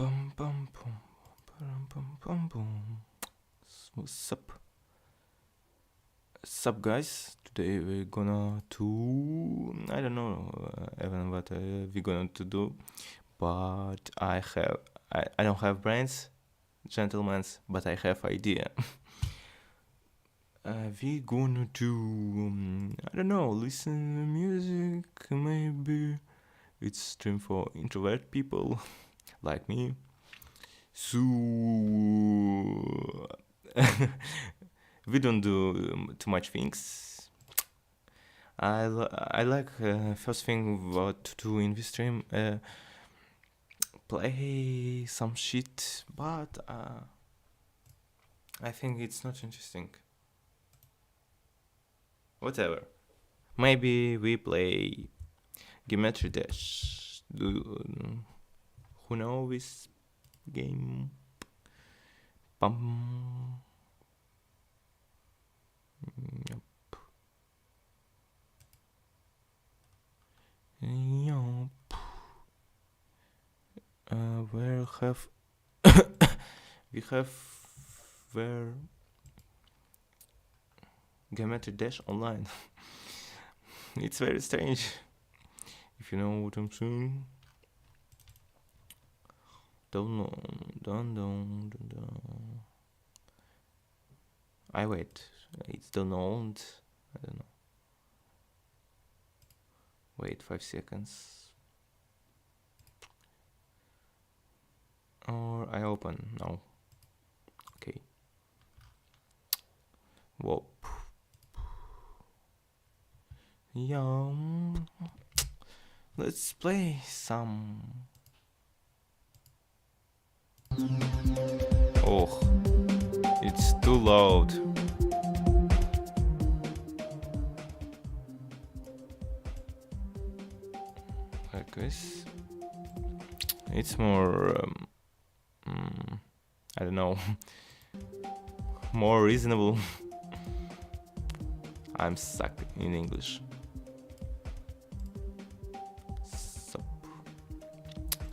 Bum bum bum bum bum bum bum. Sup guys? Today we're gonna do I don't know even what we're gonna to do, but I don't have brains, gentlemen, but I have idea. We gonna do I don't know, listen to music maybe. It's stream for introvert people like me. So we don't do too much things. I like first thing what to do in this stream, play some shit, but I think it's not interesting. Whatever. Maybe we play Geometry Dash. Who know this game? Bum. Yep. Yup. Where have we have where Geometry Dash online? It's very strange. If you know what I'm saying. Don't know. I wait. It's download. I don't know. Wait 5 seconds. Or I open. No. Okay. Whoa. Yum. Let's play some. Oh, it's too loud. Like this. It's more, I don't know, more reasonable. I'm stuck in English. So.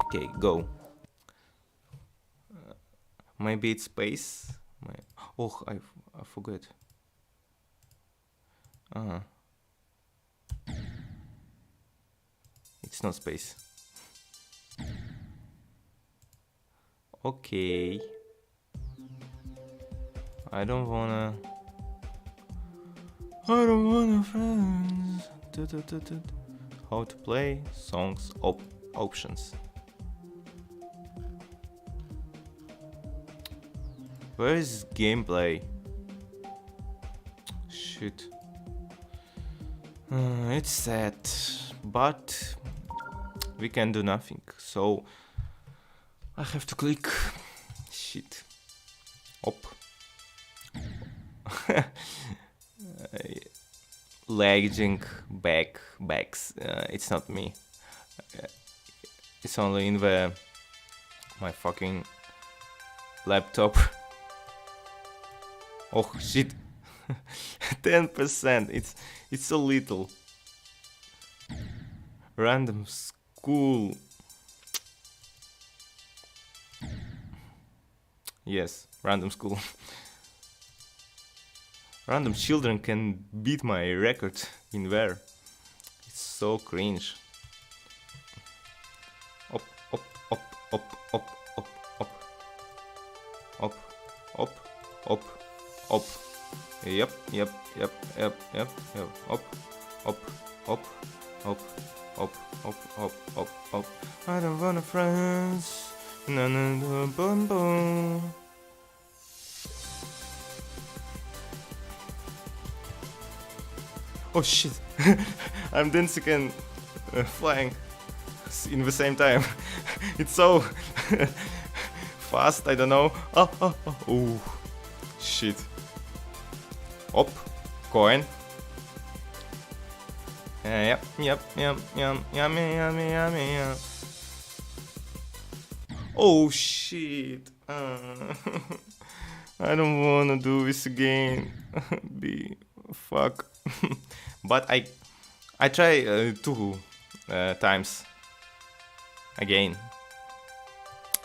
Okay, go. Maybe it's space. Oh, I forgot. It's not space. Okay. I don't wanna friends. How to play songs options. Where is gameplay? Shit. It's sad, but we can do nothing. So I have to click. Shit. Op. Lagging backs. It's not me. It's only in my fucking laptop. Oh shit. 10%. It's so little. Random school. Yes, random school. Random children can beat my record in there. It's so cringe. Up, up, up, up, up, up, up. Up, up, up, up. Yep. Up, up, up, up, up. I don't want a friends. No, boom, boom. Oh shit. I'm dancing and flying in the same time. It's so fast, I don't know. Oh, shit. Op, coin. Yep. Yummy. Oh shit. I don't wanna do this again. Fuck. But I try 2 times again.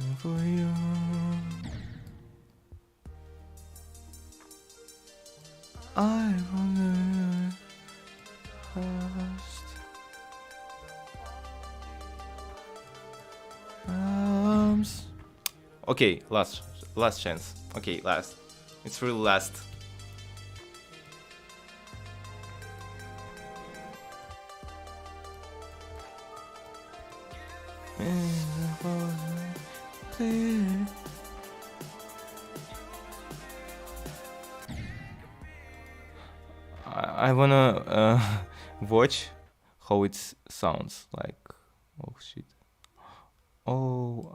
And for you, I wanna first arms. Okay, last chance. Okay, last. It's really last. I wanna watch how it sounds like. Oh shit. Oh,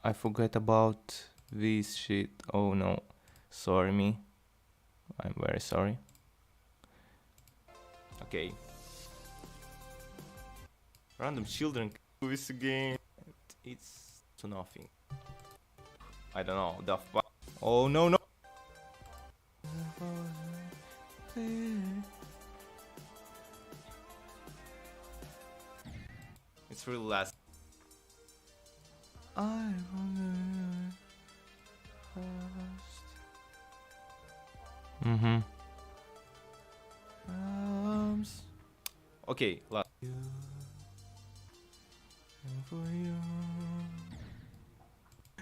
I forgot about this shit. Oh no. Sorry me. I'm very sorry. Okay. Random children do this again. It's to nothing. I don't know. Daft Punk. Oh no no. It's really last. I wanna first. Arms. Okay, last. For you.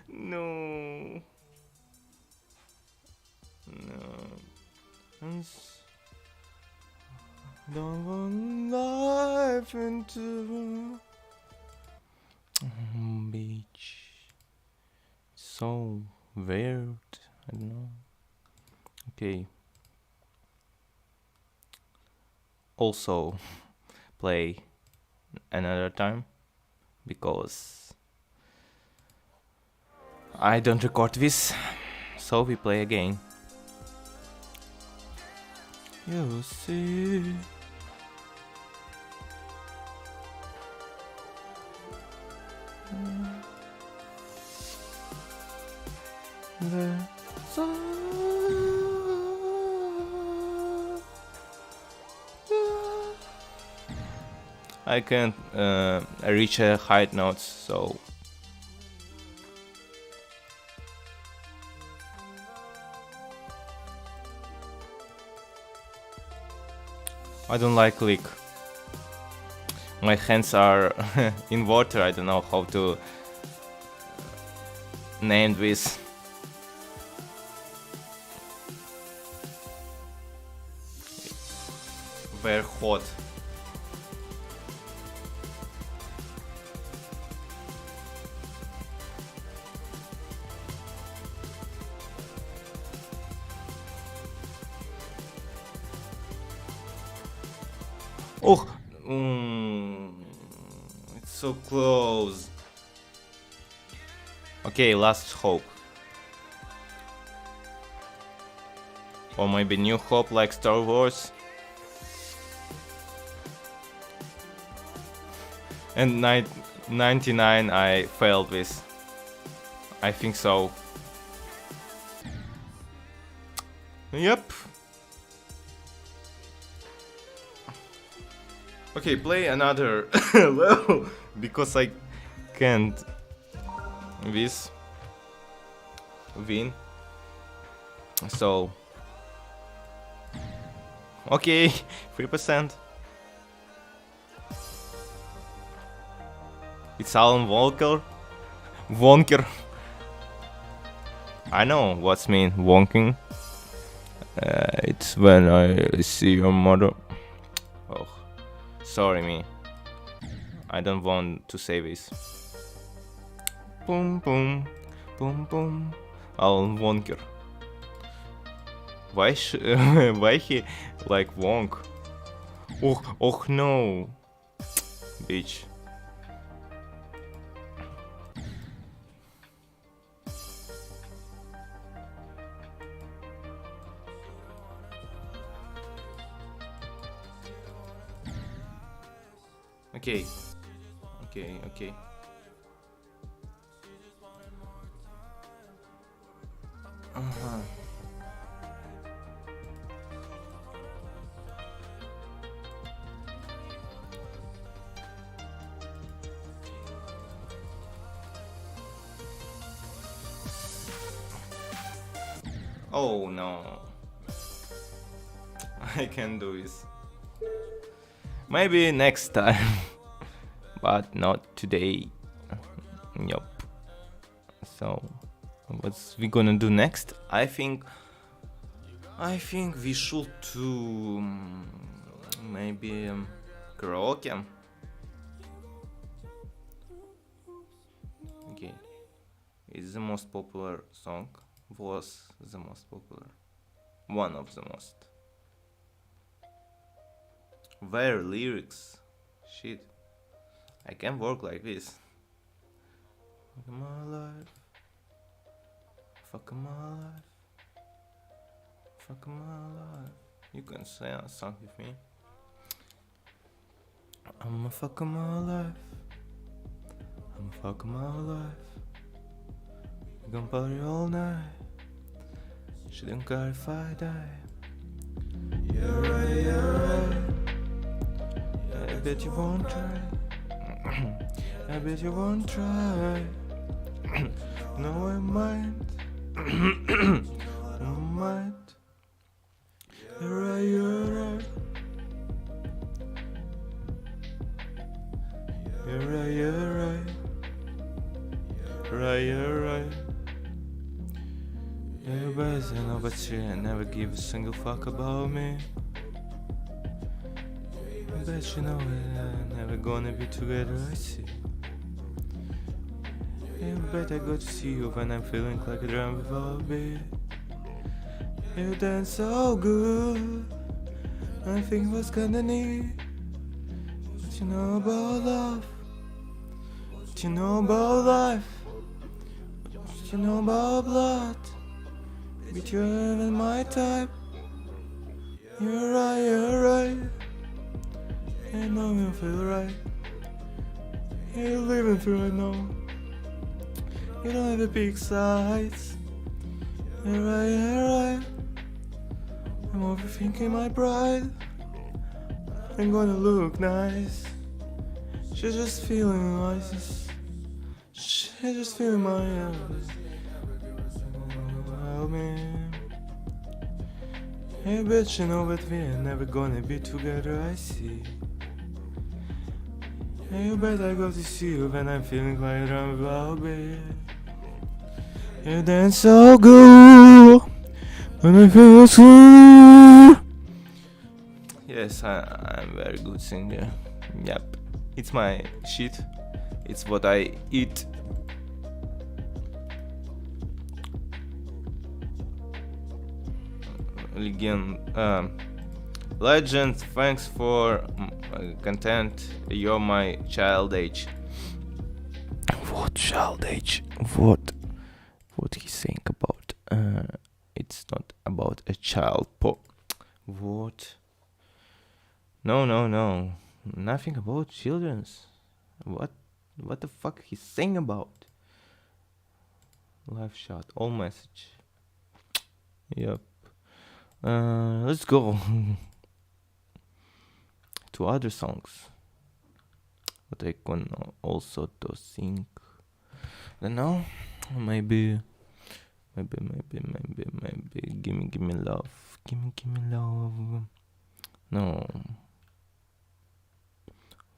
No. No. Don't want life into beach. So weird. I don't know. Okay. Also play another time because I don't record this, so we play again. You see. The sun. I can't reach high notes, so I don't like lick. My hands are in water. I don't know how to name this. Very hot. Oh, it's so close. Okay, last hope. Or maybe new hope like Star Wars. And 99 I failed this. I think so. Yep. Okay, play another level because I can't this win. So okay, 3%. It's Alan Walker. Wonker. I know what's mean wonking. It's when I see your mother. Oh, sorry me. I don't want to say this. Boom boom, boom boom. Alan Wonker. Why why he like wonk? Oh no, bitch. Okay. Uh-huh. Oh no. I can't do this. Maybe next time. But not today. Yup. So, what's we gonna do next? I think we should do maybe karaoke. Okay, it's the most popular song. Was the most popular. One of the most. Where lyrics? Shit. I can work like this. Fuck my life. Fuck my life. Fuck my life. You can say a song with me. I'm a fuck my life. I'm a fuck my life. We gon' party all night. Shouldn't care if I die. You're right, you're right. I bet you won't try. I bet you won't try. No, I might. I might. You're right, you're right. You're right, you're right. Right, you're right. You're best, I know, but you never give a single fuck about me. I bet you know we're never gonna be together, I see. You bet I go to see you when I'm feeling like a drum without a beat. You dance so good, I think it was kinda neat. What you know about love? What you know about life? What you know about blood? But you're even my type. You're right, you're right. I know you feel right. You're living through it now. You don't have the big sides. You're right, you're right. I'm overthinking my pride. I'm gonna look nice. She's just feeling nice. She's just feeling my help me. Hey bitch, you know that we're never gonna be together, I see. Hey, you bet I go to see you when I'm feeling quite around about me. You dance so good when I feel so. Yes, I'm very good singer. Yep, it's my shit. It's what I eat. Legend, thanks for content. You're my child age. What child age? What he's saying about? It's not about a child. What? No. Nothing about children's. What the fuck he's saying about? Live shot. All message. Yep. Let's go to other songs. But I can also to sing. I don't know. Maybe. Give me love. Give me love. No.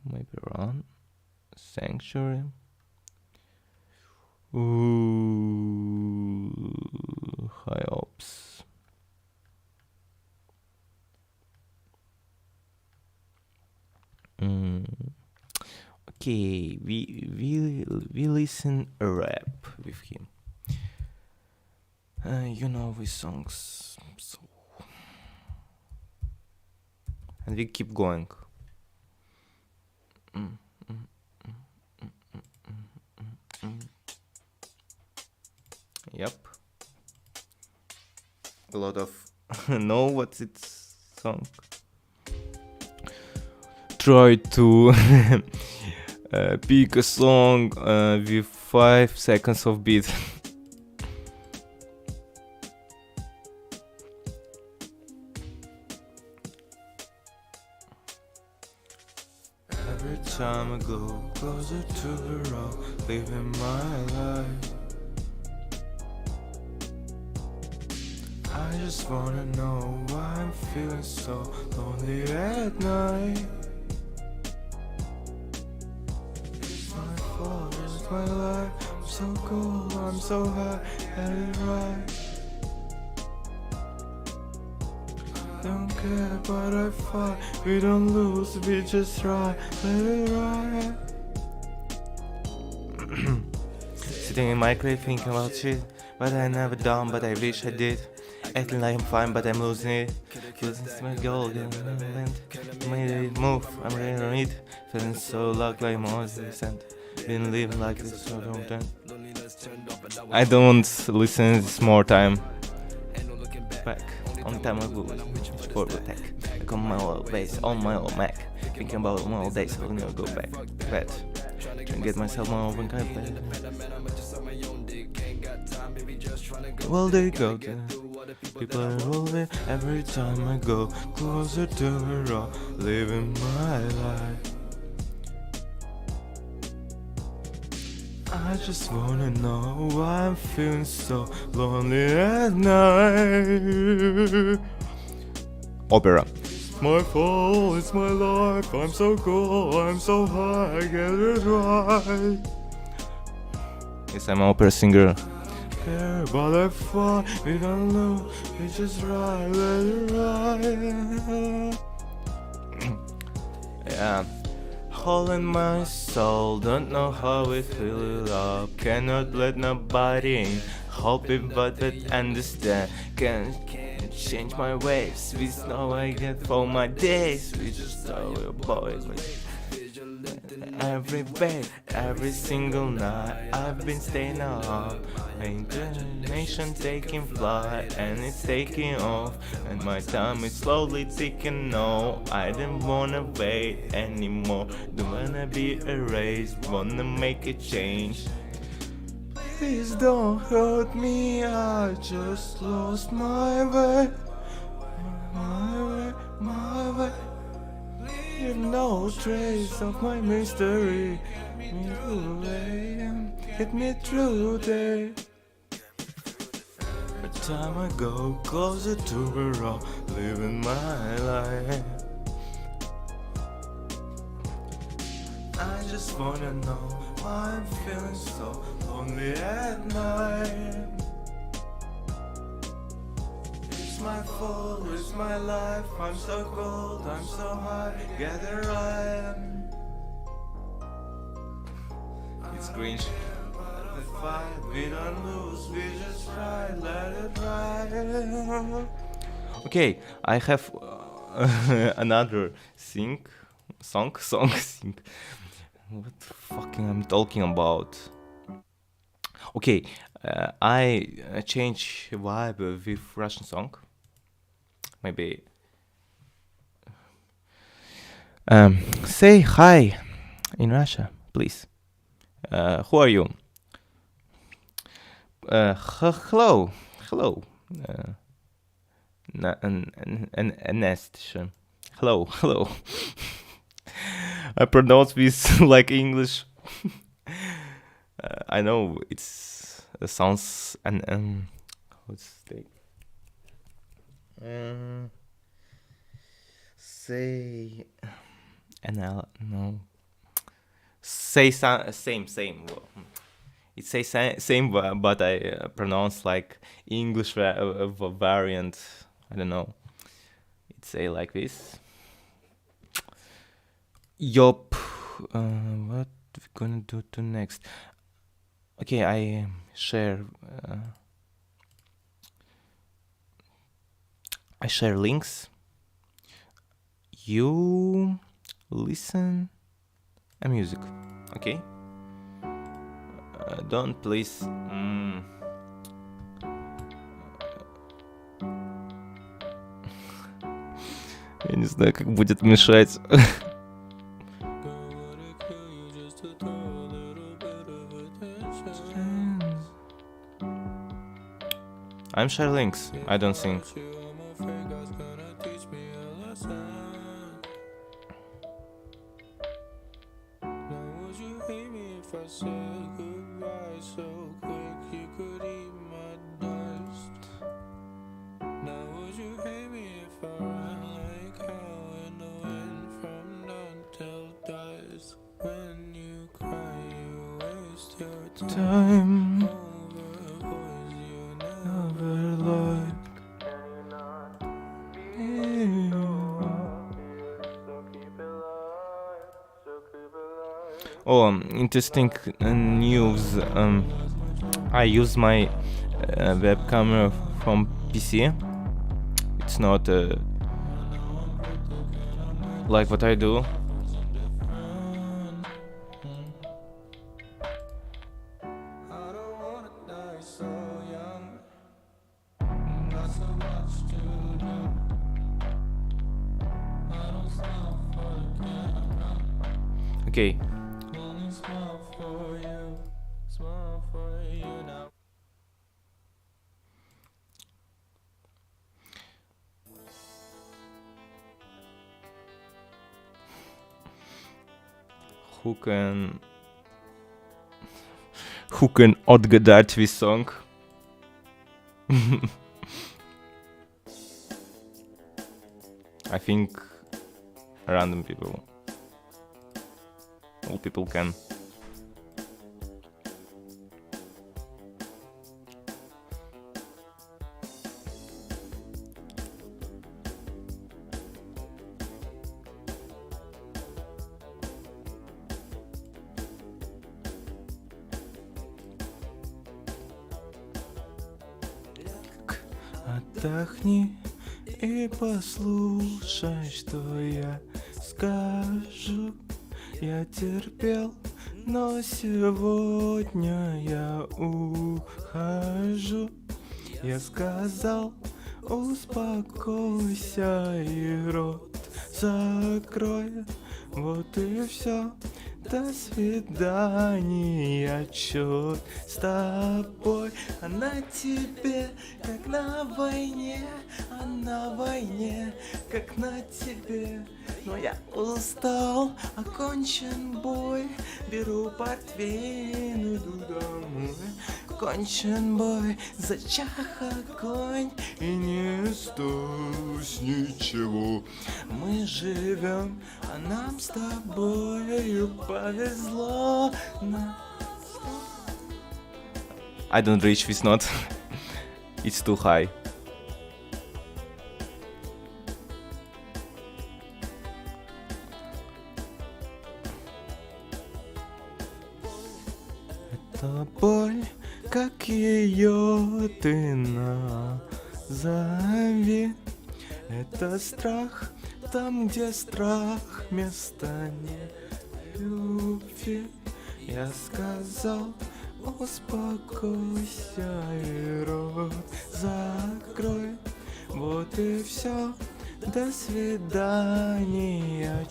Maybe Run. Sanctuary. Ooh. High Hopes. Okay, we listen a rap with him. You know his songs, so and we keep going. Yep. A lot of know what's its song. Try to pick a song with 5 seconds of beat. Every time I go closer to the road, living my life. I just wanna know why I'm feeling so lonely at night. It's my fault, it's my life. I'm so cold, I'm so high, let it ride. Don't care, but I fight. We don't lose, we just try, let it ride. Sitting in my grave thinking about shit, but I never done, but I wish I did. Acting like I'm fine, but I'm losing it. Losing my goal, getting made it move, I'm ready on it. Feeling so lucky like I'm always sent. Been living like this so long time. I don't listen this more time. Back on time I will forward attack. Back on my old base, on my old Mac. Thinking about my old days, I'll never go back. Bad. Trying to get myself my open kind of. Well, they go to people are rolling every time I go closer to her, all living my life. I just wanna know why I'm feeling so lonely at night. Opera. My fault, it's my life. I'm so cold, I'm so high, I get it right. Yes, I'm an opera singer. Care, but I fight, we don't lose, we just ride, let it ride. Yeah. Hole in my soul, don't know how it fill up. Cannot let nobody in. Hope it but understand. Can't change my ways. With no I get for my days. We just saw your boys. Every day, every single night, I've been staying up. My imagination taking flight, and it's taking off. And my time is slowly ticking. No, I don't wanna wait anymore. Don't wanna be erased, wanna make a change. Please don't hurt me, I just lost my way. My way. Leave no trace of my mystery. Get me through there. Every time I go closer to her, all living my life. I just wanna know why I'm feeling so lonely at night. It's my fault, it's my life. I'm so cold, I'm so high. Gather right. It's cringe. Let it fight, we don't lose, we just try. Let it ride. Okay, I have another song. What the fucking I'm talking about? Okay, I change vibe with Russian song. Maybe say hi in Russia, please. Who are you? Hello. Nest. Hello. I pronounce this like English. I know it sounds what's the say no say same. Well, it says same, but I pronounce like English variant. I don't know. It say like this. Yup. What we gonna do to next? Okay, I share. I share links. You listen a music, okay? Don't please. Я не знаю, как будет мешать. I'm share links. I don't think. time overload. Oh, interesting news. I use my web camera from PC. It's not like what I do. Okay. Who can отгадать this song? I think random people. All people can. Отдохни и послушай, что я скажу. Я терпел, но сегодня я ухожу. Я сказал, успокойся и рот закрой. Вот и все. До свидания, чёрт с тобой. А на тебе, как на войне, а на войне, как на тебе. Но я устал, окончен бой. Беру портвейн, иду домой. Кончен бой, зачах огонь, и не осталось ничего. Мы живем, а нам с тобою повезло. I don't reach this note. It's too high. Это боль, как ее ты назови. Это страх, там, где страх, место не любви. Я сказал, успокойся и рот закрой. Вот и все. До свидания,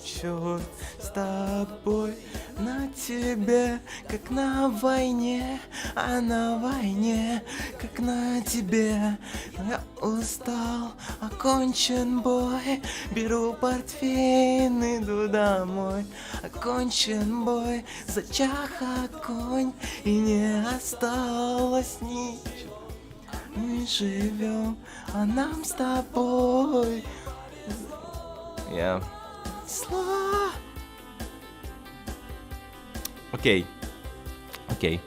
чёрт с тобой. На тебе, как на войне, а на войне, как на тебе. Я устал, окончен бой. Беру портфель, иду домой. Окончен бой, зачах огонь, и не осталось ничего. Мы живем, а нам с тобой. Yeah. Слова. Okay. Okay.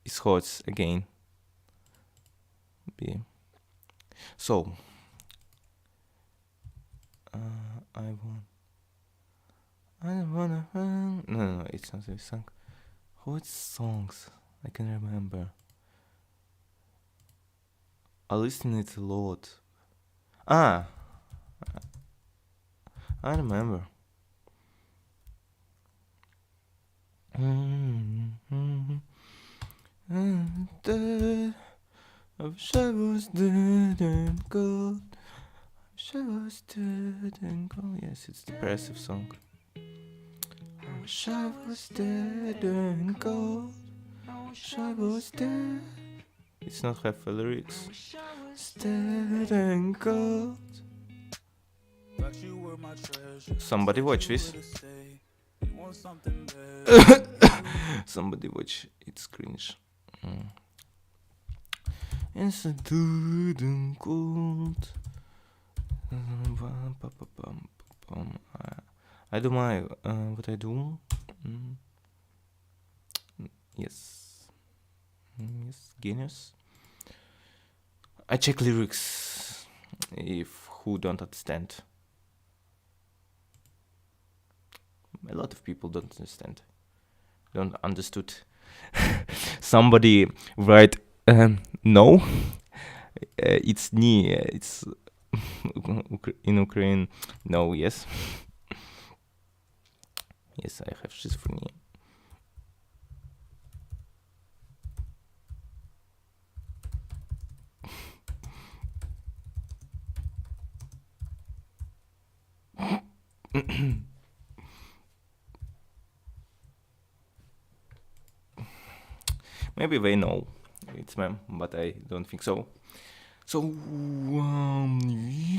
It's hot again. B. So. I don't wanna. No, it's not this song. What songs? I can remember. I listen it a lot. I remember. I wish I was dead and cold. I wish I was dead and cold. Yes, it's the depressive song. I wish I was dead and cold. I wish I was dead. It's not have the lyrics. Dead and cold. Somebody watch this. Somebody watch. It's cringe. It's a dead and cold. I do my what I do. Mm. Yes. Yes, genius. I check lyrics if who don't understand. A lot of people don't understand. Don't understood. Somebody write no. It's ni. It's in Ukraine. No. Yes. Yes, I have schizophrenia. Maybe they know it's mem, but I don't think so. So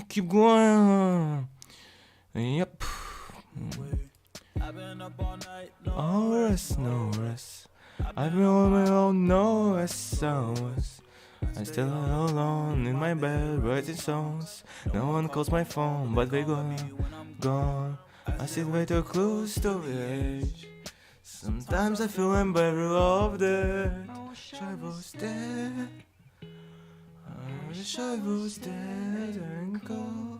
keep going. Yep. No rest, no rest. I've been on my own, no rest hours. I'm still alone in my bed, writing songs. No one calls my phone, but they gone. I sit way too close to the edge. Sometimes I feel I'm better off dead. I wish I was dead. I wish I was dead and cold.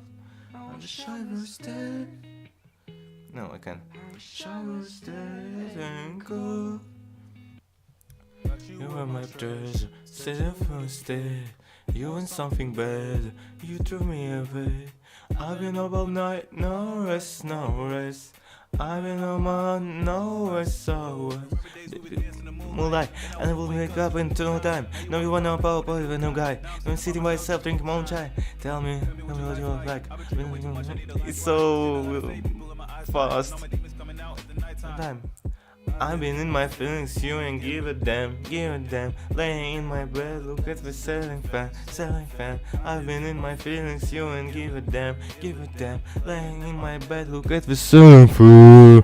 I wish I was dead. No, I can't. I wish I was dead and cold. You were my treasure, said the first day. You want something bad, you threw me away. I've been up all night, no rest, no rest. I've been on my own, no rest, so moonlight, and I will wake up in no time. No, you want no power, but you're no guy. I'm sitting by myself drinking moonshine. Tell me what you look like. It's so fast. Time. I've been in my feelings, you ain't give a damn, laying in my bed, look at the ceiling fan, I've been in my feelings, you ain't give a damn, laying in my bed, look at the ceiling fan.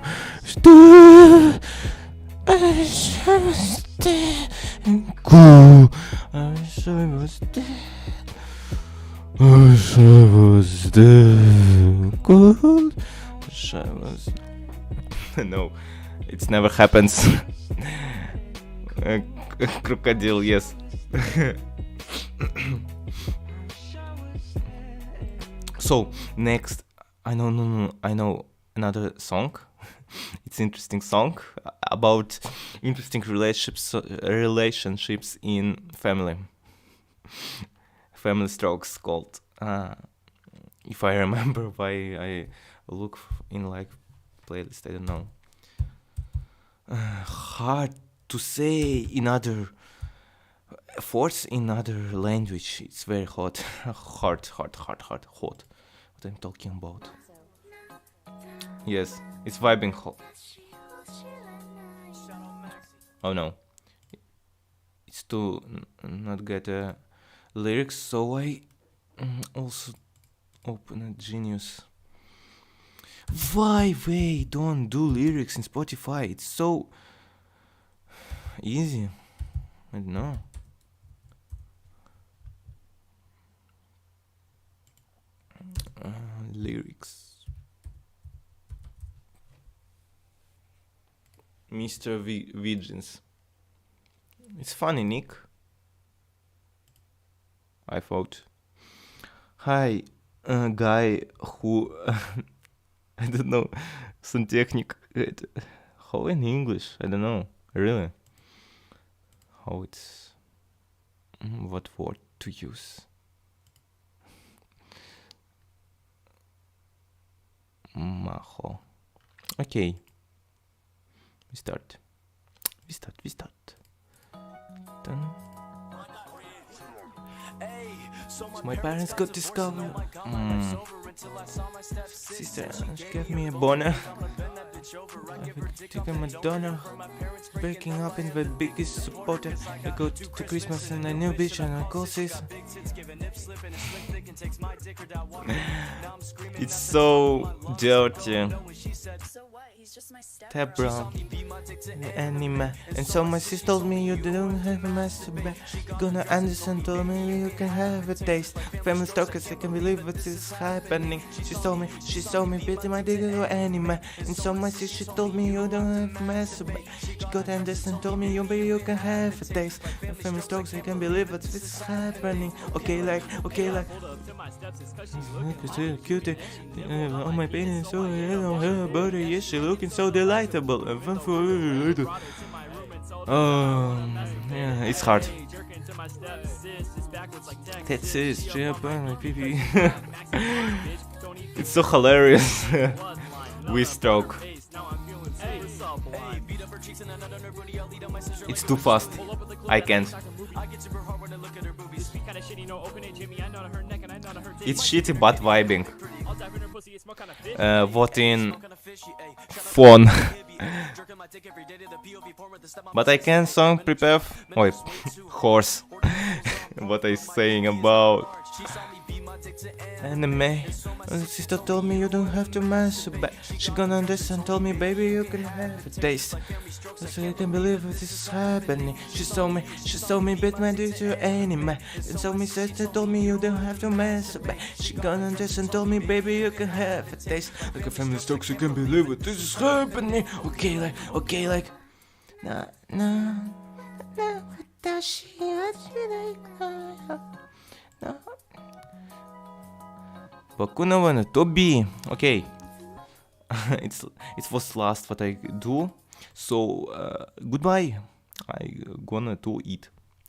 I wish I was dead and cool, I wish I was dead, I wish I was dead and cool, I wish I was no. It never happens. Crocodile, yes. So next, I know another song. It's interesting song about interesting relationships in family. Family strokes called. If I remember why I look in like playlist, I don't know. Hard to say in other words in other language. It's very hot. hot. What I'm talking about. Yes, it's vibing hot. Oh no. It's to not get lyrics, so I also open a Genius. Why they don't do lyrics in Spotify? It's so easy. I don't know. Lyrics. Mr. Vigins. It's funny, Nick. I thought. Hi, guy who I don't know, Santechnik. How in English? I don't know, really. How it's... what word to use? Maho. Okay. We start. Done. So my parents got discovered. Sister gave me a boner. I took a Madonna. Breaking up in the biggest supporter. I go to Christmas and a new bitch and I call sis. It's so dirty. Step bro, anime. And so my sis told me you don't have a master back. Gonna understand, told me you can have a taste. Family stalkers, I can believe what is happening. She told me, bitch, my dick or anime. And so my sis, she told me you don't have a master back. She got understand, told me you can have a taste. Family stalkers, I can believe what is happening. Okay, like. Cutie, on my penis, so I don't have a body. Yes, she looking so delightable. Yeah, it's hard. That's it, straight on my pee. It's so hilarious. We stroke. It's too fast. I can't. It's shitty but vibing. What in phone. But I can song prepare. Oi, horse. What I saying about anime. Sister told me you don't have to masturbate. She gonna understand, told me baby you can have a taste. So you can believe what is happening. She told me bit my dick to anime. And so me sister told me you don't have to masturbate. She gonna understand, told me baby you can have a taste. Like a family stock, you can believe what this is happening. Okay like. No. Bakunowa no Tobi. Okay. it was last what I do. So goodbye. I gonna to eat.